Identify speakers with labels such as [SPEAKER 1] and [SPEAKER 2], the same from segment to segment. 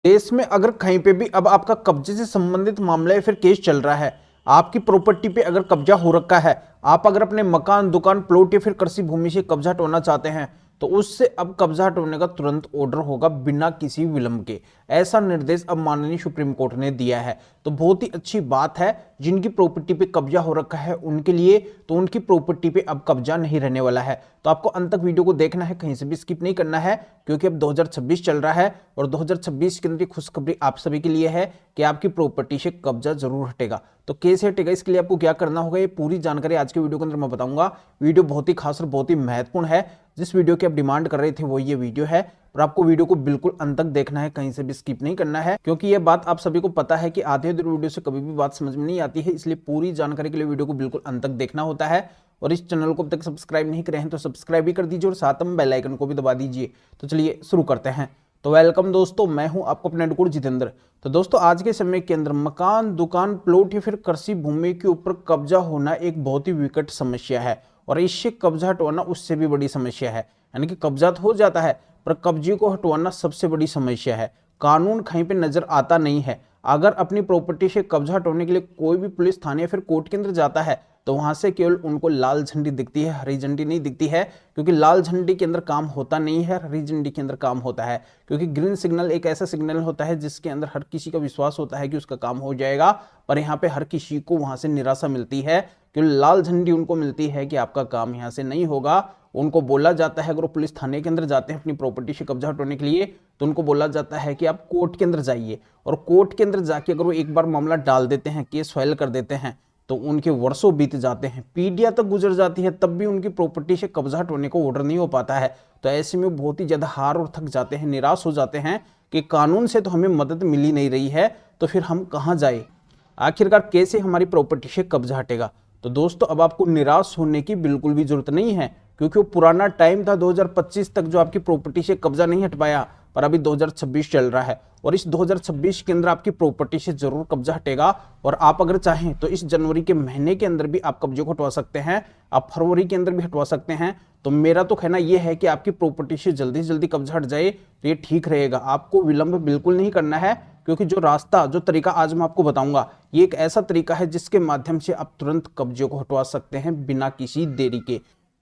[SPEAKER 1] देश में अगर कहीं पे भी अब आपका कब्जे से संबंधित मामला या फिर केस चल रहा है, आपकी प्रॉपर्टी पे अगर कब्जा हो रखा है, आप अगर अपने मकान, दुकान, प्लॉट या फिर कृषि भूमि से कब्जा हटवाना चाहते हैं, तो उससे अब कब्जा हटवाने का तुरंत ऑर्डर होगा बिना किसी विलंब के। ऐसा निर्देश अब माननीय सुप्रीम कोर्ट ने दिया है। तो बहुत ही अच्छी बात है, जिनकी प्रॉपर्टी पे कब्जा हो रखा है उनके लिए, तो उनकी प्रॉपर्टी पे अब कब्जा नहीं रहने वाला है। तो आपको अंत तक वीडियो को देखना है, कहीं से भी स्किप नहीं करना है, क्योंकि अब 2026 चल रहा है और 2026 के अंदर खुशखबरी आप सभी के लिए है कि आपकी प्रॉपर्टी से कब्जा जरूर हटेगा। तो कैसे हटेगा, इसके लिए आपको क्या करना होगा, ये पूरी जानकारी आज के वीडियो के अंदर मैं बताऊंगा। वीडियो बहुत ही खास और बहुत ही महत्वपूर्ण है। जिस वीडियो की आप डिमांड कर रहे थे वो ये वीडियो है, और आपको वीडियो को बिल्कुल अंत तक देखना है, कहीं से भी स्किप नहीं करना है, क्योंकि ये बात आप सभी को पता है कि आधे अधूरे वीडियो से कभी भी बात समझ में नहीं आती है। इसलिए पूरी जानकारी के लिए वीडियो को बिल्कुल अंत तक देखना होता है। और इस चैनल को अब तक सब्सक्राइब नहीं करे हैं तो सब्सक्राइब भी कर दीजिए और साथ में बेल आइकन को भी दबा दीजिए। तो चलिए शुरू करते हैं। तो वेलकम दोस्तों, मैं हूं आपको अपना एडवोकेट जितेंद्र। तो दोस्तों, आज के समय के अंदर मकान, दुकान, प्लॉट या फिर कृषि भूमि के ऊपर कब्जा होना एक बहुत ही विकट समस्या है, और इससे कब्जा हटवाना उससे भी बड़ी समस्या है। यानी कि कब्जा तो हो जाता है, पर कब्जे को हटवाना सबसे बड़ी समस्या है। कानून कहीं पे नजर आता नहीं है। अगर अपनी प्रॉपर्टी से कब्जा हटाने के लिए कोई भी पुलिस थाने या फिर कोर्ट के अंदर जाता है, तो वहां से केवल उनको लाल झंडी दिखती है, हरी झंडी नहीं दिखती है। क्योंकि लाल झंडी के अंदर काम होता नहीं है, हरी झंडी के अंदर काम होता है। क्योंकि ग्रीन सिग्नल एक ऐसा सिग्नल होता है जिसके अंदर हर किसी का विश्वास होता है कि उसका काम हो जाएगा, पर यहाँ पे हर किसी को वहां से निराशा मिलती है, क्योंकि लाल झंडी उनको मिलती है कि आपका काम यहाँ से नहीं होगा। उनको बोला जाता है, अगर वो पुलिस थाने के अंदर जाते हैं अपनी प्रॉपर्टी से कब्जा हटाने के लिए, तो उनको बोला जाता है कि आप कोर्ट के अंदर जाइए। और कोर्ट के अंदर जाके अगर वो एक बार मामला डाल देते हैं, केस फाइल कर देते हैं, तो उनके वर्षों बीत जाते हैं, पीढ़ियां तक गुजर जाती है, तब भी उनकी प्रॉपर्टी से कब्जा हटाने को ऑर्डर नहीं हो पाता है। तो ऐसे में बहुत ही ज्यादा हार और थक जाते हैं, निराश हो जाते हैं कि कानून से तो हमें मदद मिल ही नहीं रही है, तो फिर हम कहाँ जाए, आखिरकार कैसे हमारी प्रॉपर्टी से कब्जा हटेगा। तो दोस्तों, अब आपको निराश होने की बिल्कुल भी जरूरत नहीं है, क्योंकि वो पुराना टाइम था 2025 तक जो आपकी प्रॉपर्टी से कब्जा नहीं हट पाया, पर अभी 2026 चल रहा है, और इस 2026 के अंदर आपकी प्रॉपर्टी से जरूर कब्जा हटेगा। और आप अगर चाहें तो इस जनवरी के महीने के अंदर भी आप कब्जे को हटवा सकते हैं, आप फरवरी के अंदर भी हटवा सकते हैं। तो मेरा तो कहना यह है कि आपकी प्रॉपर्टी से जल्दी से जल्दी कब्जा हट जाए तो ये ठीक रहेगा। आपको विलंब बिल्कुल नहीं करना है, क्योंकि जो रास्ता, जो तरीका आज मैं आपको बताऊंगा, ये एक ऐसा तरीका है जिसके माध्यम से आप तुरंत कब्जे को हटवा सकते हैं बिना किसी देरी के।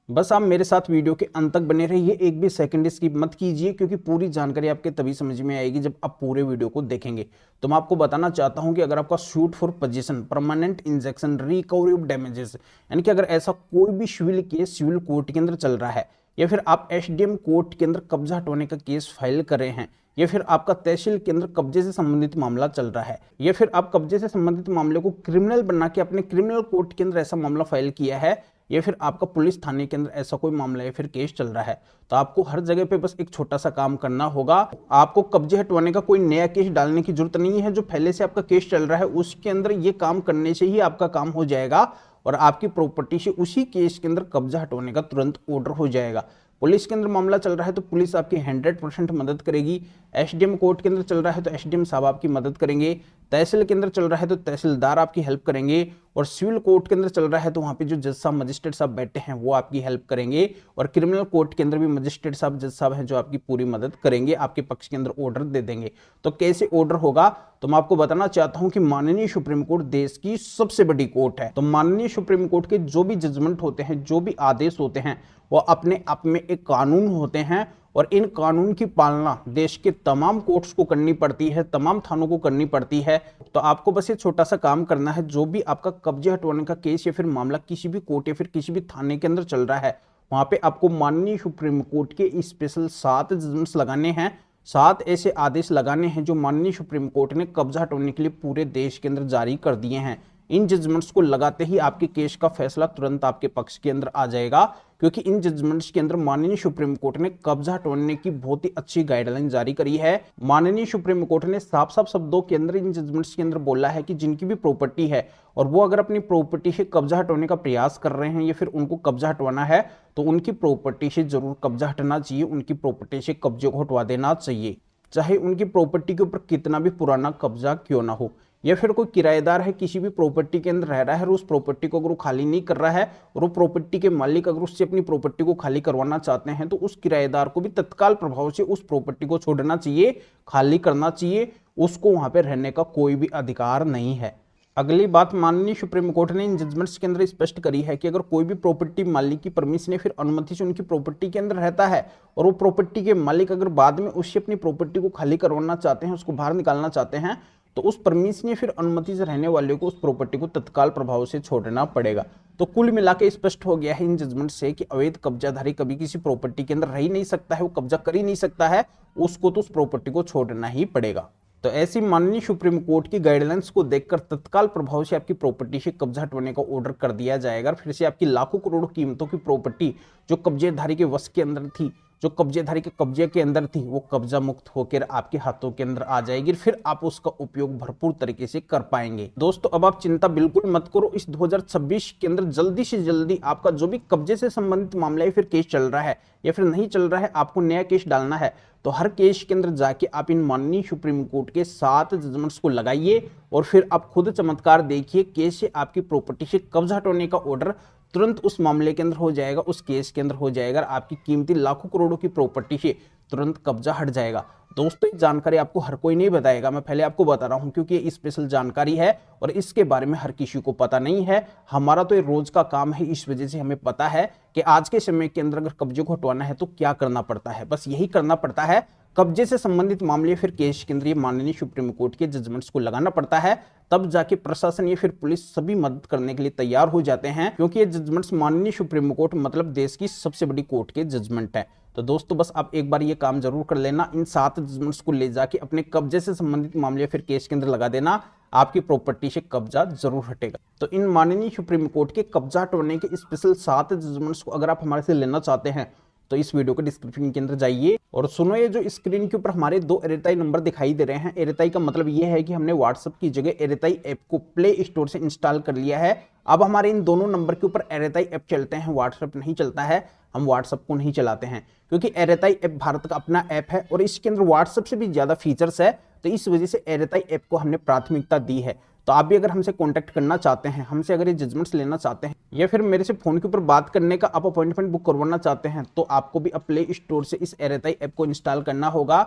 [SPEAKER 1] बस आप मेरे साथ वीडियो के अंत तक बने रहिए, एक भी सेकंड स्किप मत कीजिए, क्योंकि पूरी जानकारी आपके तभी समझ में आएगी जब आप पूरे वीडियो को देखेंगे। तो मैं आपको बताना चाहता हूं कि अगर आपका suit for position, permanent injection, recovery of damages, यानी कि अगर ऐसा कोई भी सिविल केस सिविल कोर्ट के अंदर चल रहा है, या फिर आप एसडीएम कोर्ट के अंदर कब्जा हटवाने का केस फाइल कर रहे हैं, या फिर आपका तहसील के अंदर कब्जे से संबंधित मामला चल रहा है, या फिर आप कब्जे से संबंधित मामले को क्रिमिनल बना के अपने क्रिमिनल कोर्ट के अंदर ऐसा मामला फाइल किया है, या फिर आपका पुलिस थाने के अंदर ऐसा कोई मामला या फिर केस चल रहा है, तो आपको हर जगह पे बस एक छोटा सा काम करना होगा। आपको कब्जे हटवाने का कोई नया केस डालने की जरूरत नहीं है। जो पहले से आपका केस चल रहा है उसके अंदर ये काम करने से ही आपका काम हो जाएगा, और आपकी प्रॉपर्टी से उसी केस के अंदर कब्जा हटवाने का तुरंत ऑर्डर हो जाएगा। पुलिस के अंदर मामला चल रहा है तो पुलिस आपकी 100% मदद करेगी। एसडीएम कोर्ट के अंदर चल रहा है तो एसडीएम साहब आपकी मदद करेंगे। तहसील के अंदर चल रहा है तो तहसीलदार आपकी हेल्प करेंगे। और सिविल कोर्ट के अंदर चल रहा है तो वहाँ पे जो जज साहब, मजिस्ट्रेट साहब बैठे हैं वो आपकी हेल्प करेंगे। और क्रिमिनल कोर्ट के अंदर भी मजिस्ट्रेट साहब, जज साहब हैं जो आपकी पूरी मदद करेंगे, आपके पक्ष के अंदर ऑर्डर दे देंगे। तो कैसे ऑर्डर होगा, तो मैं आपको बताना चाहता हूं कि माननीय सुप्रीम कोर्ट देश की सबसे बड़ी कोर्ट है। तो माननीय सुप्रीम कोर्ट के जो भी जजमेंट होते हैं, जो भी आदेश होते हैं, वो अपने आप में एक कानून होते हैं, और इन कानून की पालना देश के तमाम कोर्ट्स को करनी पड़ती है, तमाम थानों को करनी पड़ती है। तो आपको बस ये छोटा सा काम करना है, जो भी आपका कब्जे हटवाने का केस या फिर मामला किसी भी कोर्ट या फिर किसी भी थाने के अंदर चल रहा है, वहां पे आपको माननीय सुप्रीम कोर्ट के स्पेशल 7 जजमेंट्स लगाने हैं, 7 ऐसे आदेश लगाने हैं जो माननीय सुप्रीम कोर्ट ने कब्जा हटाने के लिए पूरे देश के अंदर जारी कर दिए हैं। इन जजमेंट्स को लगाते ही आपके केस का फैसला तुरंत आपके पक्ष के अंदर आ जाएगा, क्योंकि इन जजमेंट्स के अंदर माननीय सुप्रीम कोर्ट ने कब्जा हटाने की बहुत ही अच्छी गाइडलाइन जारी करी है। माननीय सुप्रीम कोर्ट ने साफ साफ शब्दों के अंदर इन जजमेंट्स के अंदर बोला है कि जिनकी भी प्रॉपर्टी है और वो अगर अपनी प्रॉपर्टी से कब्जा हटाने का प्रयास कर रहे हैं या फिर उनको कब्जा हटवाना है, तो उनकी प्रॉपर्टी से जरूर कब्जा हटना चाहिए, उनकी प्रॉपर्टी से कब्जे को हटवा देना चाहिए, चाहे उनकी प्रॉपर्टी के ऊपर कितना भी पुराना कब्जा क्यों ना हो। या फिर कोई किराएदार है किसी भी प्रॉपर्टी के अंदर रह रहा है और उस प्रॉपर्टी को अगर वो खाली नहीं कर रहा है और वो प्रॉपर्टी के मालिक अगर उससे अपनी प्रॉपर्टी को खाली करवाना चाहते हैं तो उस किराएदार को भी तत्काल प्रभाव से उस प्रॉपर्टी को छोड़ना चाहिए, खाली करना चाहिए, उसको वहां पर रहने का कोई भी अधिकार नहीं है। अगली बात माननीय सुप्रीम कोर्ट ने इन जजमेंट्स के अंदर स्पष्ट करी है कि अगर कोई भी प्रॉपर्टी मालिक की परमिशन या फिर अनुमति से उनकी प्रॉपर्टी के अंदर रहता है और वो प्रॉपर्टी के मालिक अगर बाद में उससे अपनी प्रॉपर्टी को खाली करवाना चाहते हैं, उसको बाहर निकालना चाहते हैं, तो उस परमिशन या फिर अनुमति से रहने वाले को उस प्रॉपर्टी को तत्काल प्रभाव से छोड़ना पड़ेगा। तो कुल मिला के स्पष्ट हो गया है इन जजमेंट से कि अवैध कब्जाधारी कभी किसी प्रॉपर्टी के अंदर रह ही नहीं सकता है, वो कब्जा कर ही नहीं सकता है, उसको तो उस प्रॉपर्टी को छोड़ना ही पड़ेगा। तो ऐसी माननीय सुप्रीम कोर्ट की गाइडलाइंस को देखकर तत्काल प्रभाव से आपकी प्रॉपर्टी से कब्जा हटवाने का ऑर्डर कर दिया जाएगा। फिर से आपकी लाखों करोड़ों कीमतों की प्रॉपर्टी जो कब्जेधारी के वश के अंदर थी, जो कब्जेधारी के कब्जे के अंदर थी, वो कब्जा मुक्त होकर आपके हाथों के अंदर आ जाएगी। फिर आप उसका उपयोग भरपूर तरीके से कर पाएंगे। दोस्तों अब आप चिंता बिल्कुल मत करो, इस 2026 के अंदर जल्दी से जल्दी आपका जो भी कब्जे से संबंधित मामला या फिर केस चल रहा है या फिर नहीं चल रहा है, आपको नया केस डालना है, तो हर केस के अंदर जाके आप इन माननीय सुप्रीम कोर्ट के 7 जजमेंट्स को लगाइए और फिर आप खुद चमत्कार देखिए, केस से आपकी प्रॉपर्टी से कब्जा हटाने का ऑर्डर तुरंत उस मामले के अंदर हो जाएगा, उस केस के अंदर हो जाएगा, आपकी कीमती लाखों करोड़ों की प्रॉपर्टी से तुरंत कब्जा हट जाएगा। दोस्तों ये जानकारी आपको हर कोई नहीं बताएगा, मैं पहले आपको बता रहा हूं क्योंकि ये स्पेशल जानकारी है और इसके बारे में हर किसी को पता नहीं है। हमारा तो ये रोज का काम है, इस वजह से हमें पता है कि आज के समय के अंदर अगर कब्जे को हटवाना है तो क्या करना पड़ता है। बस यही करना पड़ता है, कब्जे से संबंधित मामले फिर केस के अंदर माननीय सुप्रीम कोर्ट के जजमेंट्स को लगाना पड़ता है, तब जाके प्रशासन या फिर पुलिस सभी मदद करने के लिए तैयार हो जाते हैं, क्योंकि ये जजमेंट्स माननीय सुप्रीम कोर्ट मतलब देश की सबसे बड़ी कोर्ट के जजमेंट है। तो दोस्तों बस आप एक बार ये काम जरूर कर लेना, इन 7 जजमेंट्स को ले जाके अपने कब्जे से संबंधित मामले फिर केस के अंदर लगा देना, आपकी प्रॉपर्टी से कब्जा जरूर हटेगा। तो इन माननीय सुप्रीम कोर्ट के कब्जा हटवाने के स्पेशल 7 जजमेंट्स को अगर आप हमारे से लेना चाहते हैं तो इस वीडियो के डिस्क्रिप्शन के अंदर जाइए और सुनो, ये जो स्क्रीन के ऊपर हमारे 2 एरेताई नंबर दिखाई दे रहे हैं। एरेताई का मतलब ये है कि हमने व्हाट्सएप की जगह एरेताई ऐप को प्ले स्टोर से इंस्टॉल कर लिया है। अब हमारे इन दोनों नंबर के ऊपर एरेताई ऐप चलते हैं, व्हाट्सएप नहीं चलता है, हम व्हाट्सएप को नहीं चलाते हैं क्योंकि एरेताई ऐप भारत का अपना ऐप है और इसके अंदर व्हाट्सएप से भी ज्यादा फीचर्स है, तो इस वजह से एरेताई ऐप को हमने प्राथमिकता दी है। तो आप भी अगर हमसे कांटेक्ट करना चाहते हैं, हमसे अगर ये जजमेंट्स लेना चाहते हैं या फिर मेरे से फोन के ऊपर बात करने का आप अपॉइंटमेंट बुक करवाना चाहते हैं, तो आपको भी प्ले स्टोर से इस एरेताई ऐप को इंस्टॉल करना होगा।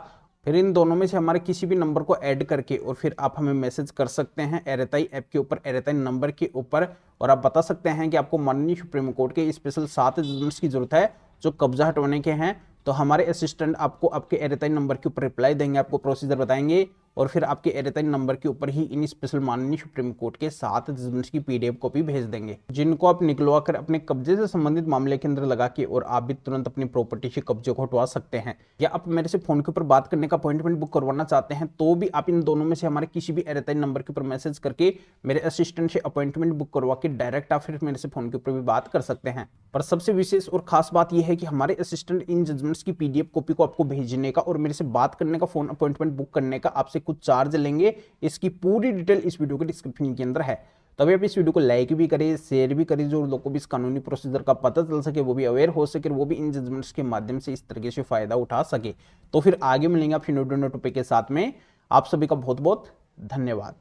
[SPEAKER 1] फिर इन दोनों में से हमारे किसी भी नंबर को ऐड करके और फिर आप हमें मैसेज कर सकते हैं एरेताई ऐप के ऊपर, एरेताई नंबर के ऊपर, और आप बता सकते हैं कि आपको माननीय सुप्रीम कोर्ट के स्पेशल 7 जजमेंट्स की जरूरत है जो कब्जा हटवाने के हैं। तो हमारे असिस्टेंट आपको आपके एरेताई नंबर के ऊपर रिप्लाई देंगे, आपको प्रोसीजर बताएंगे और फिर आपके एरेताई नंबर के ऊपर ही इन स्पेशल माननीय सुप्रीम कोर्ट के 7 जजमेंट्स की पीडीएफ कॉपी भेज देंगे, जिनको आप निकलवा कर अपने कब्जे से संबंधित मामले के अंदर लगा के और आप भी तुरंत अपनी प्रॉपर्टी से कब्जे को हटवा सकते हैं। या आप मेरे से फोन के ऊपर बात करने का अपॉइंटमेंट बुक करवाना चाहते हैं तो भी आप इन दोनों में से हमारे किसी भी एरेताई नंबर के ऊपर मैसेज करके मेरे असिस्टेंट से अपॉइंटमेंट बुक करवा के डायरेक्ट आप फिर मेरे से फोन के ऊपर भी बात कर सकते हैं। पर सबसे विशेष और खास बात यह है कि हमारे असिस्टेंट इन जजमेंट्स की पीडीएफ कॉपी को आपको भेजने का और मेरे से बात करने का, फोन अपॉइंटमेंट बुक करने का आपसे कुछ चार्ज लेंगे। इसकी पूरी डिटेल इस वीडियो के डिस्क्रिप्शन के अंदर है। तभी आप इस वीडियो को लाइक भी करें, शेयर भी करें, जो लोगों को भी इस कानूनी प्रोसीजर का पता चल सके, वो भी अवेयर हो सके, वो भी इन जजमेंट्स के माध्यम से इस तरीके से फायदा उठा सके। तो फिर आगे मिलेंगे आपसे नोट टॉपिक के साथ में। आप सभी का बहुत बहुत धन्यवाद।